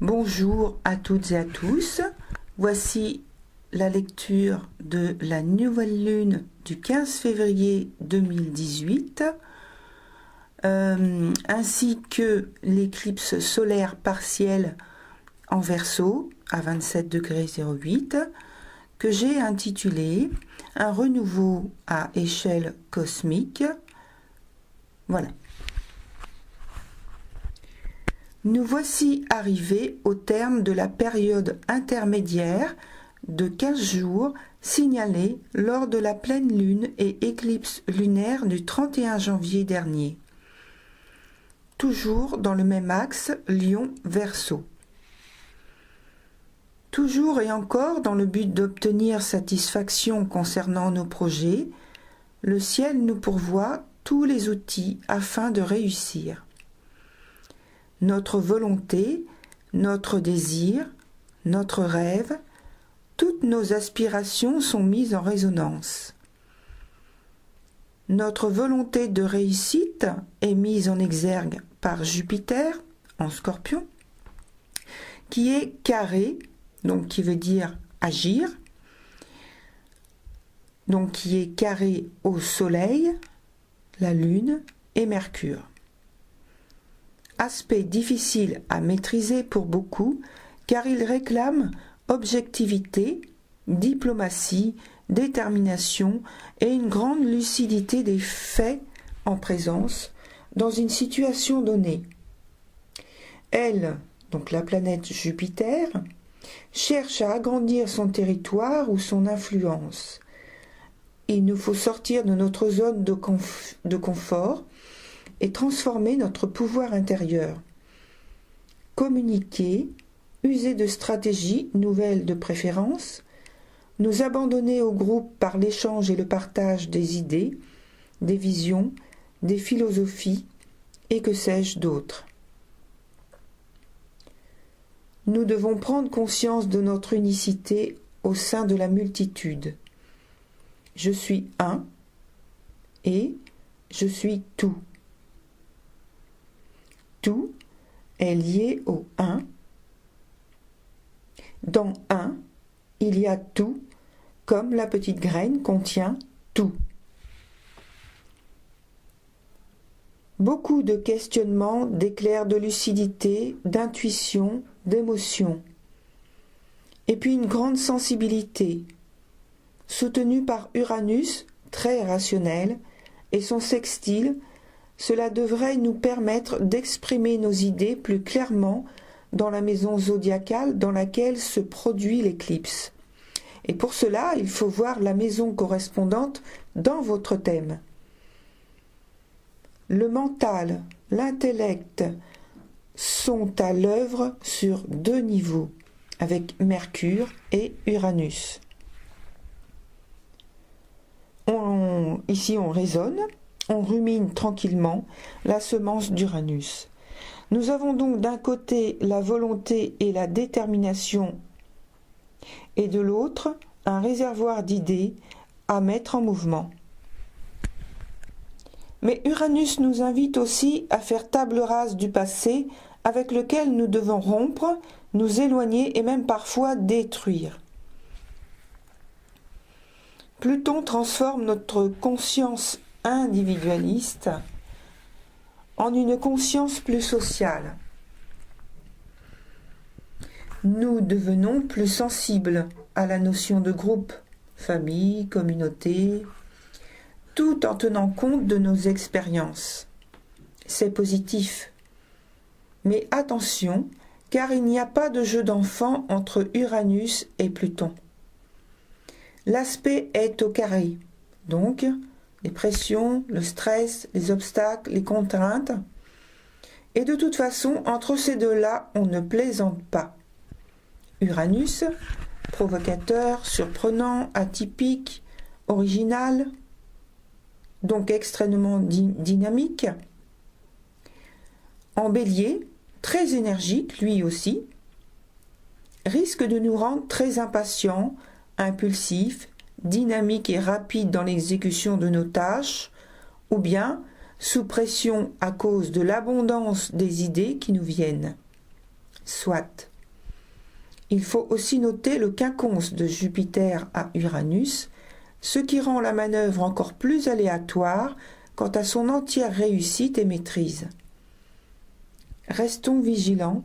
Bonjour à toutes et à tous. Voici la lecture de la nouvelle lune du 15 février 2018, ainsi que l'éclipse solaire partielle en Verseau à 27°08, que j'ai intitulé « Un renouveau à échelle cosmique ». Voilà. Nous voici arrivés au terme de la période intermédiaire de 15 jours signalée lors de la pleine lune et éclipse lunaire du 31 janvier dernier. Toujours dans le même axe Lion-Verseau. Toujours et encore dans le but d'obtenir satisfaction concernant nos projets, le ciel nous pourvoit tous les outils afin de réussir. Notre volonté, notre désir, notre rêve, toutes nos aspirations sont mises en résonance. Notre volonté de réussite est mise en exergue par Jupiter, en Scorpion, qui est carré, donc qui veut dire agir, donc qui est carré au Soleil, la Lune et Mercure. Aspect difficile à maîtriser pour beaucoup, car il réclame objectivité, diplomatie, détermination et une grande lucidité des faits en présence dans une situation donnée. Elle, donc la planète Jupiter, cherche à agrandir son territoire ou son influence. Il nous faut sortir de notre zone de confort et transformer notre pouvoir intérieur. Communiquer, user de stratégies nouvelles de préférence, nous abandonner au groupe par l'échange et le partage des idées, des visions, des philosophies et que sais-je d'autres. Nous devons prendre conscience de notre unicité au sein de la multitude. Je suis un et je suis tout. Tout est lié au un. Dans un, il y a tout, comme la petite graine contient tout. Beaucoup de questionnements, d'éclairs de lucidité, d'intuition, d'émotion. Et puis une grande sensibilité, soutenue par Uranus, très rationnel, et son sextile. Cela devrait nous permettre d'exprimer nos idées plus clairement dans la maison zodiacale dans laquelle se produit l'éclipse. Et pour cela, il faut voir la maison correspondante dans votre thème. Le mental, l'intellect sont à l'œuvre sur deux niveaux, avec Mercure et Uranus. Ici, on raisonne. On rumine tranquillement la semence d'Uranus. Nous avons donc d'un côté la volonté et la détermination et de l'autre un réservoir d'idées à mettre en mouvement. Mais Uranus nous invite aussi à faire table rase du passé avec lequel nous devons rompre, nous éloigner et même parfois détruire. Pluton transforme notre conscience individualiste en une conscience plus sociale. Nous devenons plus sensibles à la notion de groupe, famille, communauté, tout en tenant compte de nos expériences. C'est positif. Mais attention, car il n'y a pas de jeu d'enfant entre Uranus et Pluton. L'aspect est au carré, donc les pressions, le stress, les obstacles, les contraintes. Et de toute façon, entre ces deux-là, on ne plaisante pas. Uranus, provocateur, surprenant, atypique, original, donc extrêmement dynamique. En Bélier, très énergique, lui aussi, risque de nous rendre très impatients, impulsifs, dynamique et rapide dans l'exécution de nos tâches, ou bien sous pression à cause de l'abondance des idées qui nous viennent. soit. Il faut aussi noter le quinconce de Jupiter à Uranus, ce qui rend la manœuvre encore plus aléatoire quant à son entière réussite et maîtrise. Restons vigilants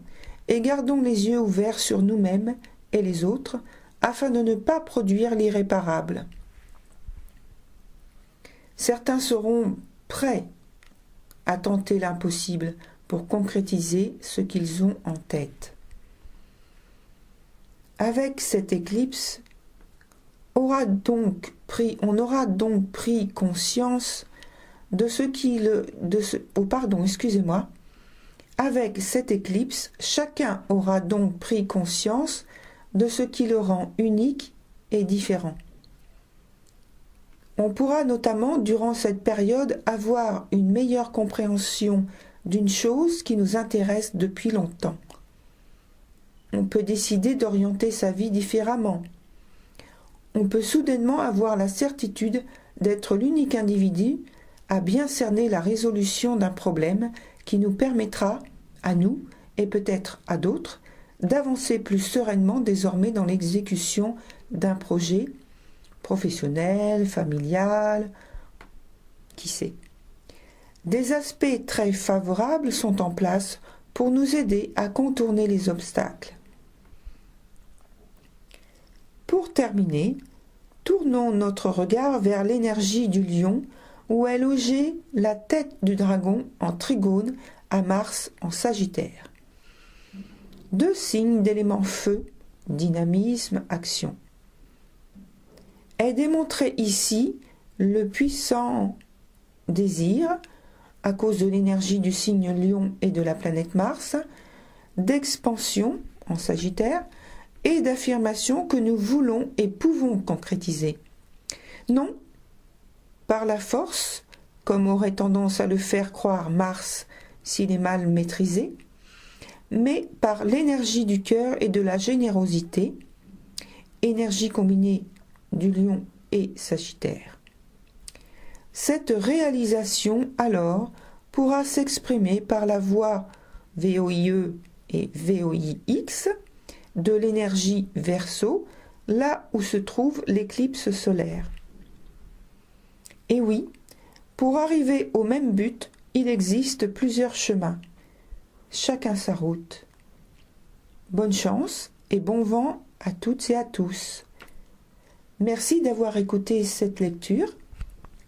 et gardons les yeux ouverts sur nous-mêmes et les autres afin de ne pas produire l'irréparable. Certains seront prêts à tenter l'impossible pour concrétiser ce qu'ils ont en tête. Avec cette éclipse, on aura donc pris conscience de ce qui Avec cette éclipse, chacun aura donc pris conscience de ce qui le rend unique et différent. On pourra notamment, durant cette période, avoir une meilleure compréhension d'une chose qui nous intéresse depuis longtemps. On peut décider d'orienter sa vie différemment. On peut soudainement avoir la certitude d'être l'unique individu à bien cerner la résolution d'un problème qui nous permettra, à nous et peut-être à d'autres, d'avancer plus sereinement désormais dans l'exécution d'un projet professionnel, familial, qui sait. Des aspects très favorables sont en place pour nous aider à contourner les obstacles. Pour terminer, tournons notre regard vers l'énergie du lion où est logée la tête du dragon en trigone à Mars en Sagittaire. 2 signes d'éléments feu, dynamisme, action. Est démontré ici le puissant désir, à cause de l'énergie du signe Lion et de la planète Mars, d'expansion en Sagittaire et d'affirmation que nous voulons et pouvons concrétiser. Non par la force, comme aurait tendance à le faire croire Mars s'il est mal maîtrisé, mais par l'énergie du cœur et de la générosité, énergie combinée du Lion et Sagittaire. Cette réalisation, alors, pourra s'exprimer par la voie VOIE et VOIX de l'énergie Verseau, là où se trouve l'éclipse solaire. Et oui, pour arriver au même but, il existe plusieurs chemins, chacun sa route. Bonne chance et bon vent à toutes et à tous. Merci d'avoir écouté cette lecture.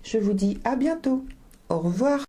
Je vous dis à bientôt. Au revoir.